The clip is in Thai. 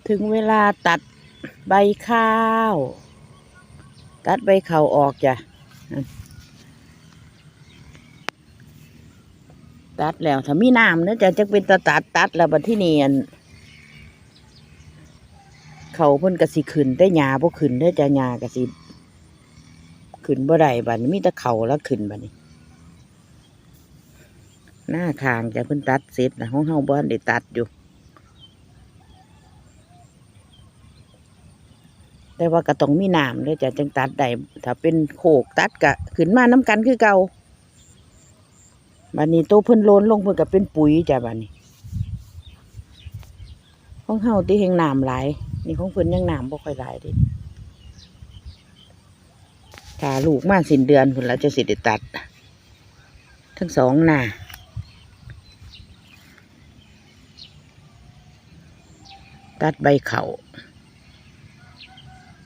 ถึงเวลาตัดใบข้าวตัดใบข้าวออกจ้ะตัดแล้วถ้ามีน้ำเนี่ยจะเป็นตัดแล้วบัดที่นี่เขาเพิ่นกะสิขึ้นได้หญ้าบ่ขึ้นได้จะหญ้ากะสิขึ้นบ่ได้บัดนี้มีแต่เขาแล้วขึ้นบัดนี้หน้าทางจะเพิ่นตัดเสร็จนะของเฮาบ่ทันได้ตัดอยู่แต่ว่าก็ต้องมีน้ำเลยจะจังตัดได้ถ้าเป็นโขกตัดกะขึ้นมาน้ำกันคือเก่าบัดนี้โตเพิ่นโลนลงเพิ่นก็เป็นปุ๋ยจ้ะบัดนี้ของเฮาที่แห่งน้ำหลายนี่ของเพิ่นยังน้ำบ่ค่อยหลายเด้ถ้าลูกมาสิ้นเดือนเพิ่นแล้วจะสิได้ตัดทั้งสองหน้าตัดใบข้าว